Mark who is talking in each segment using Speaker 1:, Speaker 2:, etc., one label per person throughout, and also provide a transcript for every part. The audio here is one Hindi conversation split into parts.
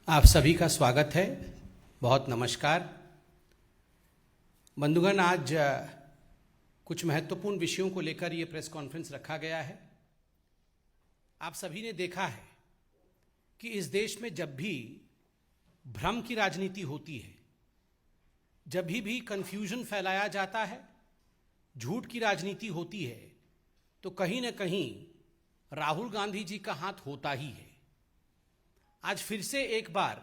Speaker 1: आप सभी का स्वागत है। बहुत नमस्कार बंधुगण। आज कुछ महत्वपूर्ण विषयों को लेकर ये प्रेस कॉन्फ्रेंस रखा गया है। आप सभी ने देखा है कि इस देश में जब भी भ्रम की राजनीति होती है, जब भी कंफ्यूजन फैलाया जाता है, झूठ की राजनीति होती है, तो कहीं ना कहीं राहुल गांधी जी का हाथ होता ही है। आज फिर से एक बार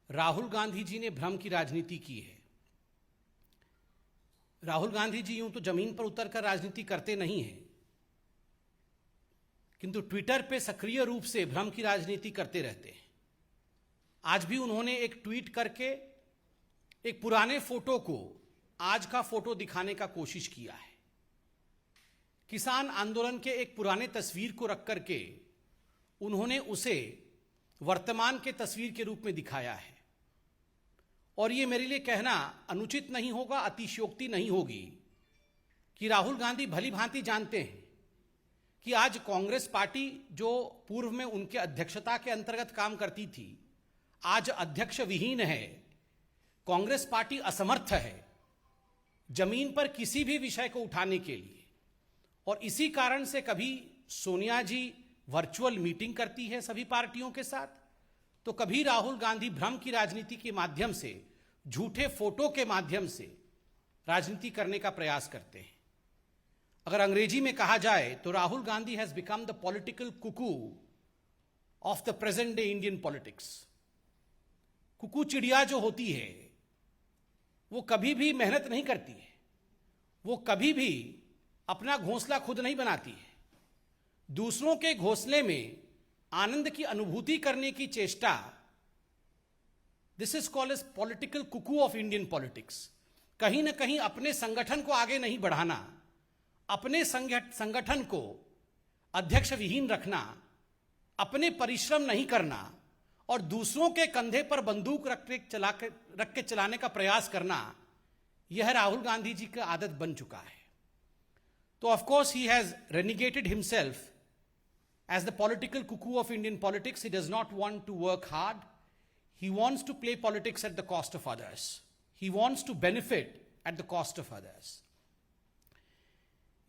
Speaker 1: राहुल गांधी जी ने भ्रम की राजनीति की है। राहुल गांधी जी यूं तो जमीन पर उतरकर राजनीति करते नहीं हैं, किंतु ट्विटर पे सक्रिय रूप से भ्रम की राजनीति करते रहते हैं। आज भी उन्होंने एक ट्वीट करके एक पुराने फोटो को आज का फोटो दिखाने का कोशिश किया है। किसान आंदोलन के एक पुराने तस्वीर को रख करके उन्होंने उसे वर्तमान के तस्वीर के रूप में दिखाया है। और ये मेरे लिए कहना अनुचित नहीं होगा, अतिशयोक्ति नहीं होगी कि राहुल गांधी भली भांति जानते हैं कि आज कांग्रेस पार्टी जो पूर्व में उनके अध्यक्षता के अंतर्गत काम करती थी, आज अध्यक्ष विहीन है। कांग्रेस पार्टी असमर्थ है जमीन पर किसी भी विषय को उठाने के लिए। और इसी कारण से कभी सोनिया जी वर्चुअल मीटिंग करती है सभी पार्टियों के साथ, तो कभी राहुल गांधी भ्रम की राजनीति के माध्यम से, झूठे फोटो के माध्यम से राजनीति करने का प्रयास करते हैं। अगर अंग्रेजी में कहा जाए तो Rahul Gandhi has become the political cuckoo of the present day Indian politics. Cuckoo चिड़िया जो होती है वो कभी भी मेहनत नहीं करती है, वो कभी भी अपना घोंसला खुद नहीं बनाती है। दूसरों के घोंसले में आनंद की अनुभूति करने की चेष्टा, this is called as political cuckoo of Indian politics. कहीं ना कहीं अपने संगठन को आगे नहीं बढ़ाना, अपने संगठन को अध्यक्ष विहीन रखना, अपने परिश्रम नहीं करना और दूसरों के कंधे पर बंदूक रख के चलाने का प्रयास करना, यह राहुल गांधी जी का आदत बन चुका है। तो ऑफ कोर्स ही has renegaded himself as the political cuckoo of Indian politics. He does not want to work hard. He wants to play politics at the cost of others. He wants to benefit at the cost of others.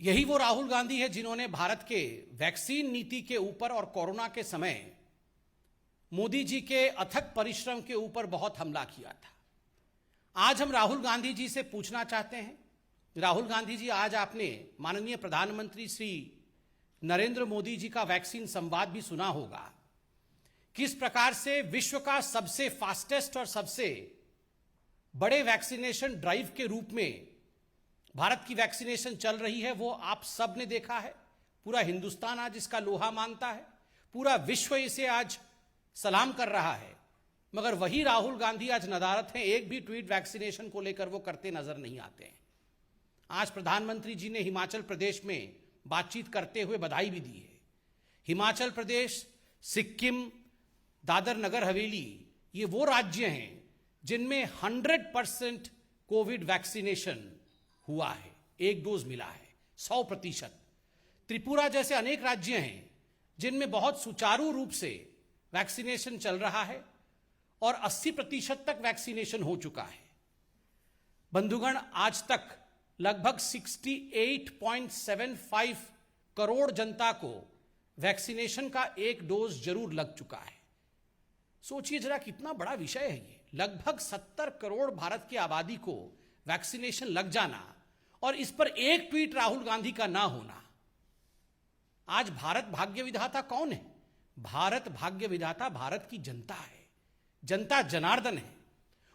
Speaker 1: यही वो राहुल गांधी है जिन्होंने भारत के वैक्सीन नीति के ऊपर और कोरोना के समय मोदी जी के अथक परिश्रम के ऊपर बहुत हमला किया था। आज हम राहुल गांधी जी से पूछना चाहते हैं, राहुल गांधी जी, आज आपने माननीय प्रधानमंत्री श्री नरेंद्र मोदी जी का वैक्सीन संवाद भी सुना होगा। किस प्रकार से विश्व का सबसे फास्टेस्ट और सबसे बड़े वैक्सीनेशन ड्राइव के रूप में भारत की वैक्सीनेशन चल रही है, वो आप सब ने देखा है। पूरा हिंदुस्तान आज इसका लोहा मानता है, पूरा विश्व इसे आज सलाम कर रहा है। मगर वही राहुल गांधी आज नदारत हैं, एक भी ट्वीट वैक्सीनेशन को लेकर वो करते नजर नहीं आते हैं। आज प्रधानमंत्री जी ने हिमाचल प्रदेश में बातचीत करते हुए बधाई भी दी है। हिमाचल प्रदेश, सिक्किम, दादर नगर हवेली, ये वो राज्य हैं जिनमें 100% कोविड वैक्सीनेशन हुआ है, एक डोज मिला है, 100%। त्रिपुरा जैसे अनेक राज्य हैं जिनमें बहुत सुचारू रूप से वैक्सीनेशन चल रहा है और 80% तक वैक्सीनेशन हो चुका है। बंधुगण, आज तक लगभग 68.75 करोड़ जनता को वैक्सीनेशन का एक डोज जरूर लग चुका है। सोचिए जरा कितना बड़ा विषय है ये। लगभग 70 करोड़ भारत की आबादी को वैक्सीनेशन लग जाना और इस पर एक ट्वीट राहुल गांधी का ना होना। आज भारत भाग्य विधाता कौन है? भारत भाग्य विधाता भारत की जनता है। जनता जनार्दन है।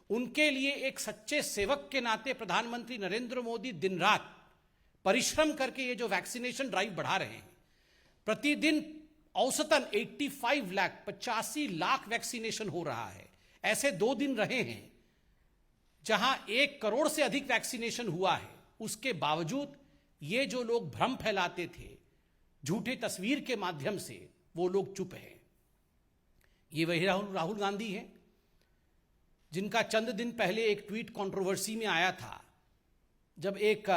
Speaker 1: उनके लिए एक सच्चे सेवक के नाते प्रधानमंत्री नरेंद्र मोदी दिन रात परिश्रम करके ये जो वैक्सीनेशन ड्राइव बढ़ा रहे हैं, प्रतिदिन औसतन 85 लाख वैक्सीनेशन हो रहा है। ऐसे 2 दिन रहे हैं जहां 1 करोड़ से अधिक वैक्सीनेशन हुआ है। उसके बावजूद ये जो लोग भ्रम फैलाते थे झूठे तस्वीर के माध्यम से, वो लोग चुप हैं। ये वही राहुल गांधी हैं जिनका चंद दिन पहले एक ट्वीट कंट्रोवर्सी में आया था, जब एक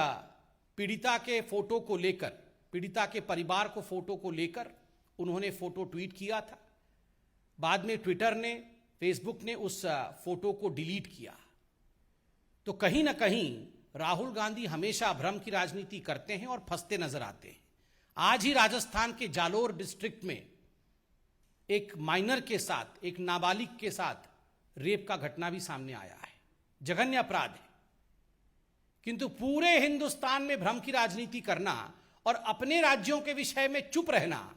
Speaker 1: पीड़िता के फोटो को लेकर, पीड़िता के परिवार को फोटो को लेकर उन्होंने फोटो ट्वीट किया था। बाद में ट्विटर ने फेसबुक ने उस फोटो को डिलीट किया। तो कहीं ना कहीं राहुल गांधी हमेशा भ्रम की राजनीति करते हैं और फंसते नजर आते हैं। आज ही राजस्थान के जालोर डिस्ट्रिक्ट में एक माइनर के साथ, एक नाबालिग के साथ रेप का घटना भी सामने आया है। जघन्य अपराध है। किंतु पूरे हिंदुस्तान में भ्रम की राजनीति करना और अपने राज्यों के विषय में चुप रहना,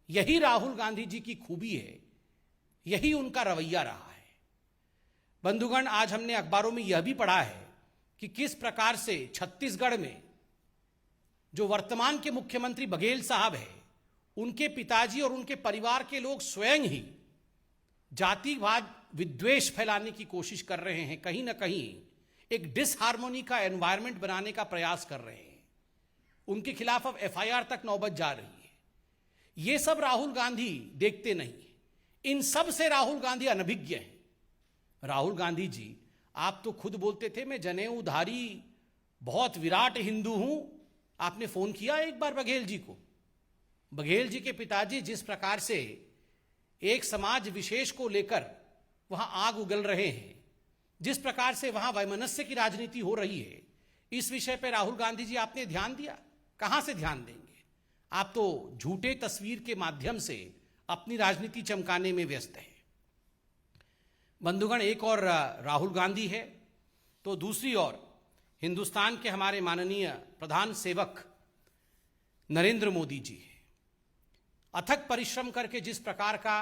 Speaker 1: यही राहुल गांधी जी की खूबी है, यही उनका रवैया रहा है। बंधुगण, आज हमने अखबारों में यह भी पढ़ा है कि किस प्रकार से छत्तीसगढ़ में जो वर्तमान के मुख्यमंत्री बघेल साहब है, उनके पिताजी और उनके परिवार के लोग स्वयं ही जातिवाद विद्वेष फैलाने की कोशिश कर रहे हैं। कहीं ना कहीं एक डिसहार्मोनी का एनवायरनमेंट बनाने का प्रयास कर रहे हैं। उनके खिलाफ अब एफआईआर तक नौबत जा रही है। ये सब राहुल गांधी देखते नहीं। इन सब से राहुल गांधी अनभिज्ञ हैं। राहुल गांधी जी, आप तो खुद बोलते थे मैं जनेऊधारी बहुत विराट हिंदू हूं। आपने फोन किया एक बार बघेल जी को? बघेल जी के पिताजी जिस प्रकार से एक समाज विशेष को लेकर वहां आग उगल रहे हैं, जिस प्रकार से वहां वैमनस्य की राजनीति हो रही है, इस विषय पर राहुल गांधी जी आपने ध्यान दिया? कहां से ध्यान देंगे? आप तो झूठे तस्वीर के माध्यम से अपनी राजनीति चमकाने में व्यस्त हैं। बंधुगण, एक और राहुल गांधी है तो दूसरी ओर हिंदुस्तान के हमारे माननीय प्रधान सेवक नरेंद्र मोदी जी है। अथक परिश्रम करके जिस प्रकार का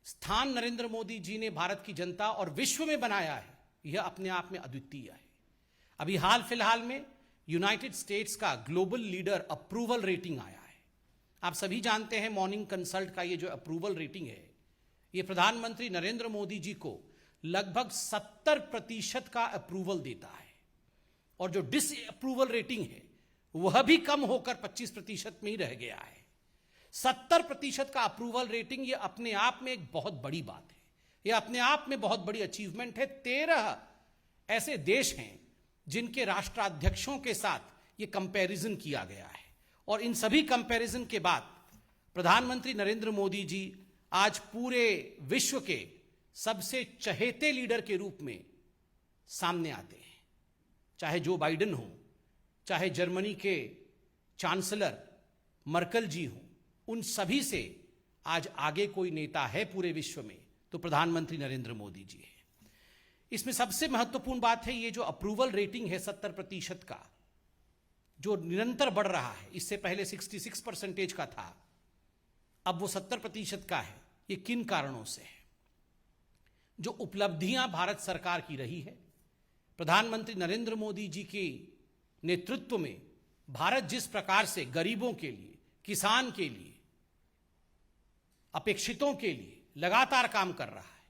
Speaker 1: स्थान नरेंद्र मोदी जी ने भारत की जनता और विश्व में बनाया है, यह अपने आप में अद्वितीय है। अभी हाल फिलहाल में यूनाइटेड स्टेट्स का ग्लोबल लीडर अप्रूवल रेटिंग आया है। आप सभी जानते हैं मॉर्निंग कंसल्ट का ये जो अप्रूवल रेटिंग है, ये प्रधानमंत्री नरेंद्र मोदी जी को लगभग 70% का अप्रूवल देता है, और जो डिसअप्रूवल रेटिंग है वह भी कम होकर 25% में ही रह गया है। 70% का अप्रूवल रेटिंग, ये अपने आप में एक बहुत बड़ी बात है। ये अपने आप में बहुत बड़ी अचीवमेंट है। 13 ऐसे देश हैं जिनके राष्ट्राध्यक्षों के साथ ये कंपैरिजन किया गया है, और इन सभी कंपैरिजन के बाद प्रधानमंत्री नरेंद्र मोदी जी आज पूरे विश्व के सबसे चहेते लीडर के रूप में सामने आते हैं। चाहे जो बाइडेन हो, चाहे जर्मनी के चांसलर मर्कल जी हो, उन सभी से आज आगे कोई नेता है पूरे विश्व में तो प्रधानमंत्री नरेंद्र मोदी जी है। इसमें सबसे महत्वपूर्ण बात है ये जो अप्रूवल रेटिंग है 70% का, जो निरंतर बढ़ रहा है। इससे पहले 66% का था, अब वो 70% का है। ये किन कारणों से है? जो उपलब्धियां भारत सरकार की रही है, प्रधानमंत्री नरेंद्र मोदी जी के नेतृत्व में भारत जिस प्रकार से गरीबों के लिए, किसान के लिए, अपेक्षितों के लिए लगातार काम कर रहा है,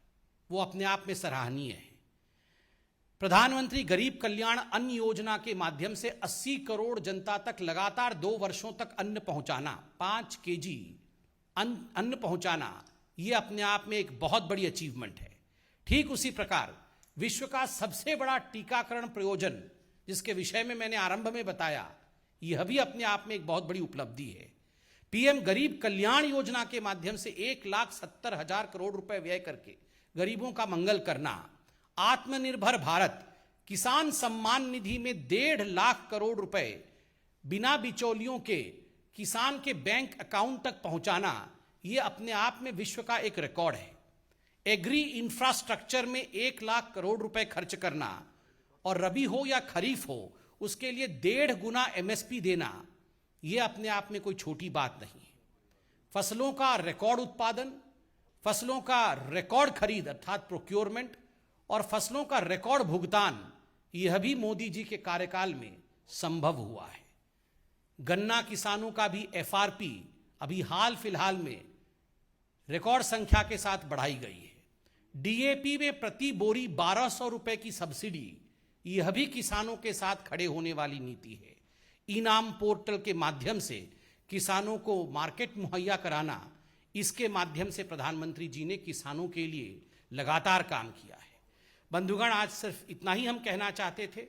Speaker 1: वो अपने आप में सराहनीय है। प्रधानमंत्री गरीब कल्याण अन्न योजना के माध्यम से 80 करोड़ जनता तक लगातार 2 वर्षों तक अन्न पहुंचाना, 5 केजी अन्न पहुंचाना, ये अपने आप में एक बहुत बड़ी अचीवमेंट है। ठीक उसी प्रकार विश्व का सबसे बड़ा टीकाकरण प्रयोजन, जिसके विषय में मैंने आरंभ में बताया, यह भी अपने आप में एक बहुत बड़ी उपलब्धि है। पीएम गरीब कल्याण योजना के माध्यम से 1,70,000 करोड़ रुपए व्यय करके गरीबों का मंगल करना, आत्मनिर्भर भारत किसान सम्मान निधि में 1.5 लाख करोड़ रुपए बिना बिचौलियों के किसान के बैंक अकाउंट तक पहुंचाना, यह अपने आप में विश्व का एक रिकॉर्ड है। एग्री इंफ्रास्ट्रक्चर में 1 लाख करोड़ रुपए खर्च करना, और रबी हो या खरीफ हो उसके लिए 1.5 गुना एमएसपी देना, यह अपने आप में कोई छोटी बात नहीं है। फसलों का रिकॉर्ड उत्पादन, फसलों का रिकॉर्ड खरीद अर्थात प्रोक्योरमेंट, और फसलों का रिकॉर्ड भुगतान, यह भी मोदी जी के कार्यकाल में संभव हुआ है। गन्ना किसानों का भी एफआरपी अभी हाल फिलहाल में रिकॉर्ड संख्या के साथ बढ़ाई गई है। डीएपी में प्रति बोरी 1200 रुपए की सब्सिडी, यह भी किसानों के साथ खड़े होने वाली नीति है। इनाम पोर्टल के माध्यम से किसानों को मार्केट मुहैया कराना, इसके माध्यम से प्रधानमंत्री जी ने किसानों के लिए लगातार काम किया है। बंधुगण, आज सिर्फ इतना ही हम कहना चाहते थे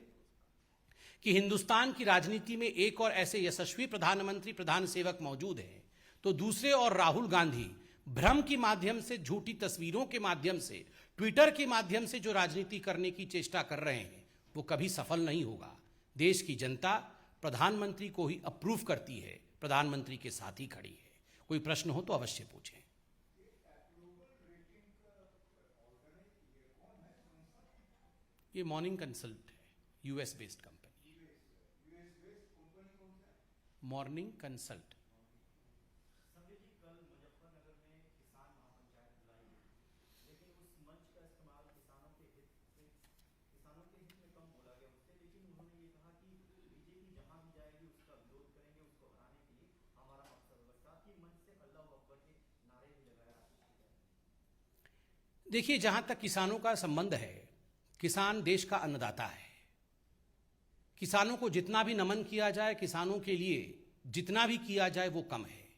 Speaker 1: कि हिंदुस्तान की राजनीति में एक और ऐसे यशस्वी प्रधानमंत्री, प्रधान सेवक मौजूद हैं, तो दूसरे और राहुल गांधी भ्रम के माध्यम से, झूठी तस्वीरों के माध्यम से, ट्विटर के माध्यम से जो राजनीति करने की चेष्टा कर रहे हैं वो कभी सफल नहीं होगा। देश की जनता प्रधानमंत्री को ही अप्रूव करती है, प्रधानमंत्री के साथ ही खड़ी है। कोई प्रश्न हो तो अवश्य पूछें। ये मॉर्निंग कंसल्ट है, US based company. Morning consult. देखिए, जहां तक किसानों का संबंध है, किसान देश का अन्नदाता है। किसानों को जितना भी नमन किया जाए, किसानों के लिए जितना भी किया जाए वो कम है।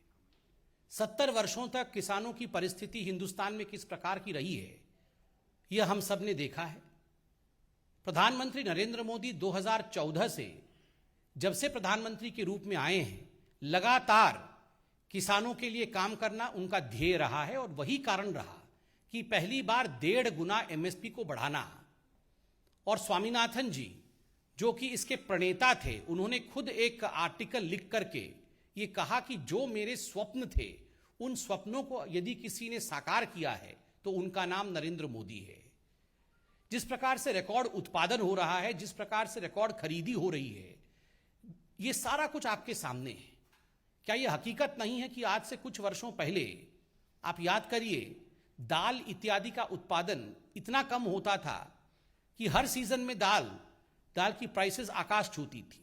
Speaker 1: 70 वर्षों तक किसानों की परिस्थिति हिंदुस्तान में किस प्रकार की रही है यह हम सब ने देखा है। प्रधानमंत्री नरेंद्र मोदी 2014 से जब से प्रधानमंत्री के रूप में आए हैं, लगातार किसानों के लिए काम करना उनका ध्येय रहा है और वही कारण रहा कि पहली बार 1.5 गुना एमएसपी को बढ़ाना। और स्वामीनाथन जी जो कि इसके प्रणेता थे, उन्होंने खुद एक आर्टिकल लिख करके ये कहा कि जो मेरे स्वप्न थे उन स्वप्नों को यदि किसी ने साकार किया है तो उनका नाम नरेंद्र मोदी है। जिस प्रकार से रिकॉर्ड उत्पादन हो रहा है, जिस प्रकार से रिकॉर्ड खरीदी हो रही है, ये सारा कुछ आपके सामने है। क्या यह हकीकत नहीं है कि आज से कुछ वर्षों पहले आप याद करिए, दाल इत्यादि का उत्पादन इतना कम होता था कि हर सीजन में दाल की प्राइसेस आकाश छूती थी।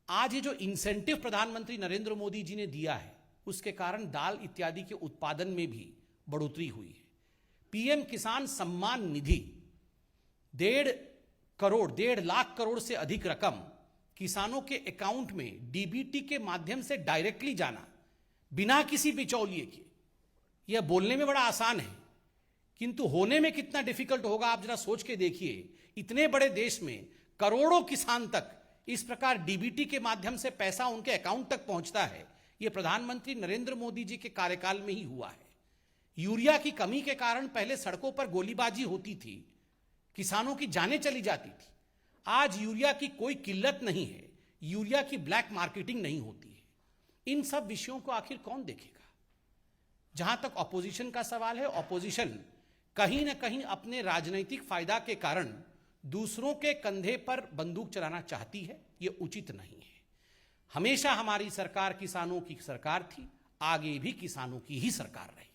Speaker 1: आज ये जो इंसेंटिव प्रधानमंत्री नरेंद्र मोदी जी ने दिया है उसके कारण दाल इत्यादि के उत्पादन में भी बढ़ोतरी हुई है। पीएम किसान सम्मान निधि 1.5 लाख करोड़ से अधिक रकम किसानों के अकाउंट में डीबीटी के माध्यम से डायरेक्टली जाना बिना किसी बिचौलिए के। यह बोलने में बड़ा आसान है किंतु होने में कितना डिफिकल्ट होगा आप जरा सोच के देखिए। इतने बड़े देश में करोड़ों किसान तक इस प्रकार डीबीटी के माध्यम से पैसा उनके अकाउंट तक पहुंचता है, यह प्रधानमंत्री नरेंद्र मोदी जी के कार्यकाल में ही हुआ है। यूरिया की कमी के कारण पहले सड़कों पर गोलीबाजी होती थी, किसानों की जानें चली जाती थी। आज यूरिया की कोई किल्लत नहीं है, यूरिया की ब्लैक मार्केटिंग नहीं होती है। इन सब विषयों को आखिर कौन देखेगा? जहां तक ऑपोजिशन का सवाल है, ऑपोजिशन कहीं ना कहीं अपने राजनीतिक फायदा के कारण दूसरों के कंधे पर बंदूक चलाना चाहती है। यह उचित नहीं है। हमेशा हमारी सरकार किसानों की सरकार थी, आगे भी किसानों की ही सरकार रहेगी।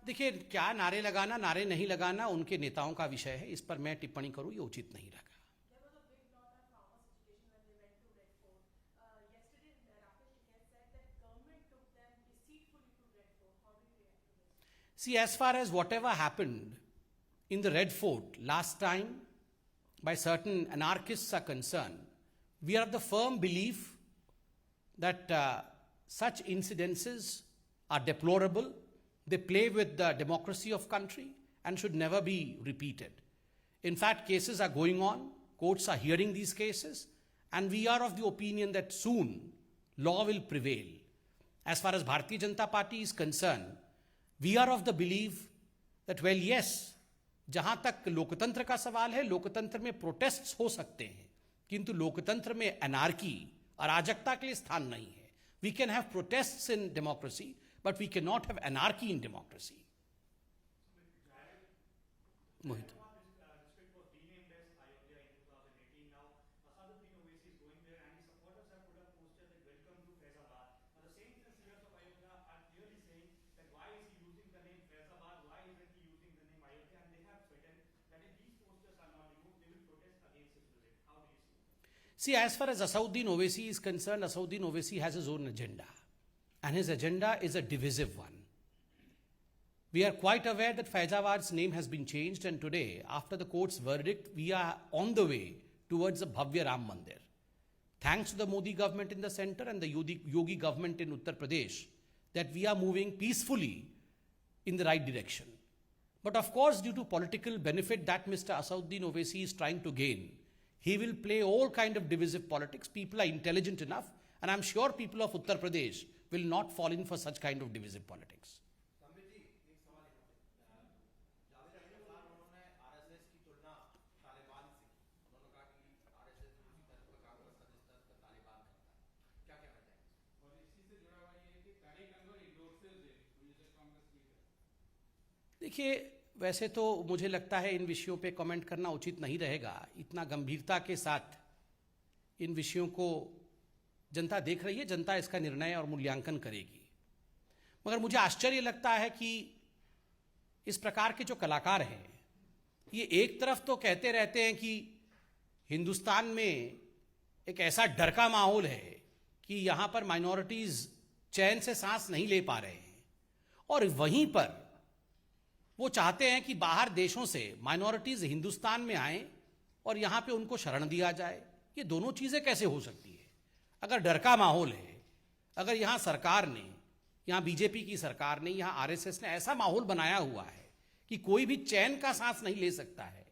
Speaker 1: देखिए, क्या नारे लगाना नारे नहीं लगाना उनके नेताओं का विषय है, इस पर मैं टिप्पणी करूं ये उचित नहीं लगा। See, as far as whatever happened in the Red Fort last time by certain anarchists are concerned, we are of the firm belief that such incidences are deplorable. They play with the democracy of country and should never be repeated. In fact, cases are going on, courts are hearing these cases, and we are of the opinion that soon law will prevail. As far as Bharatiya Janata Party is concerned, we are of the belief that, well, yes, जहां तक लोकतंत्र का सवाल है, लोकतंत्र में प्रोटेस्ट्स हो सकते हैं, किंतु लोकतंत्र में अनार्की, अराजकता के लिए स्थान नहीं है। We can have protests in democracy, but we cannot have anarchy in democracy. Mohit. See, as far as Asauddin Owaisi is concerned, Asauddin Owaisi has his own agenda, and his agenda is a divisive one. We are quite aware that Faizabad's name has been changed, and today, after the court's verdict, we are on the way towards the Bhavya Ram Mandir. Thanks to the Modi government in the center and the Yogi government in Uttar Pradesh, that we are moving peacefully in the right direction. But of course, due to political benefit that Mr. Asauddin Owaisi is trying to gain, he will play all kind of divisive politics. People are intelligent enough, and I'm sure people of Uttar Pradesh will not fall in for such kind of divisive politics. देखिए, वैसे तो मुझे लगता है इन विषयों पे कमेंट करना उचित नहीं रहेगा। इतना गंभीरता के साथ इन विषयों को जनता देख रही है, जनता इसका निर्णय और मूल्यांकन करेगी। मगर मुझे आश्चर्य लगता है कि इस प्रकार के जो कलाकार हैं, ये एक तरफ तो कहते रहते हैं कि हिंदुस्तान में एक ऐसा डर का माहौल है कि यहाँ पर माइनॉरिटीज़ चैन से सांस नहीं ले पा रहे हैं, और वहीं पर वो चाहते हैं कि बाहर देशों से माइनॉरिटीज़ हिंदुस्तान में आएं और यहाँ पे उनको शरण दिया जाए। ये दोनों चीज़ें कैसे हो सकती है? अगर डर का माहौल है, अगर यहाँ सरकार ने, यहाँ बीजेपी की सरकार ने, यहाँ आरएसएस ने ऐसा माहौल बनाया हुआ है कि कोई भी चैन का सांस नहीं ले सकता है,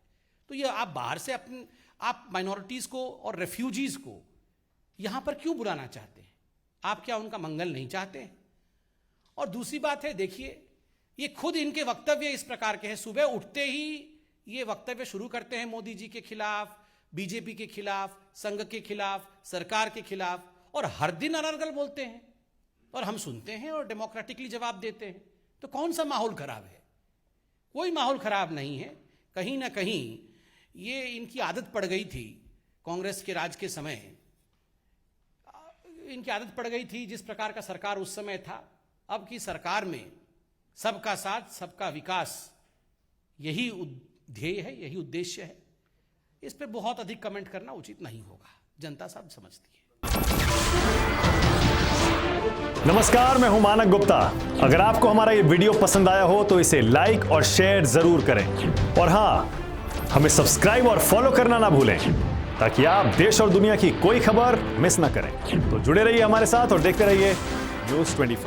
Speaker 1: तो ये आप बाहर से आप माइनॉरिटीज़ को और रेफ्यूजीज़ को यहाँ पर क्यों बुलाना चाहते हैं? आप क्या उनका मंगल नहीं चाहते हैं? और दूसरी बात है, देखिए, ये खुद इनके वक्तव्य इस प्रकार के हैं। सुबह उठते ही ये वक्तव्य शुरू करते हैं मोदी जी के खिलाफ, बीजेपी के खिलाफ, संघ के खिलाफ, सरकार के खिलाफ, और हर दिन अनर्गल बोलते हैं और हम सुनते हैं और डेमोक्रेटिकली जवाब देते हैं। तो कौन सा माहौल खराब है? कोई माहौल खराब नहीं है। कहीं ना कहीं ये इनकी आदत पड़ गई थी, कांग्रेस के राज के समय इनकी आदत पड़ गई थी, जिस प्रकार का सरकार उस समय था। अब की सरकार में सबका साथ, सबका विकास, यही ध्येय है, यही उद्देश्य है। इस पे बहुत अधिक कमेंट करना उचित नहीं होगा, जनता सब समझती है।
Speaker 2: नमस्कार, मैं हूं मानक गुप्ता। अगर आपको हमारा ये वीडियो पसंद आया हो तो इसे लाइक और शेयर जरूर करें, और हां, हमें सब्सक्राइब और फॉलो करना ना भूलें, ताकि आप देश और दुनिया की कोई खबर मिस ना करें। तो जुड़े रहिए हमारे साथ और देखते रहिए न्यूज़ 24।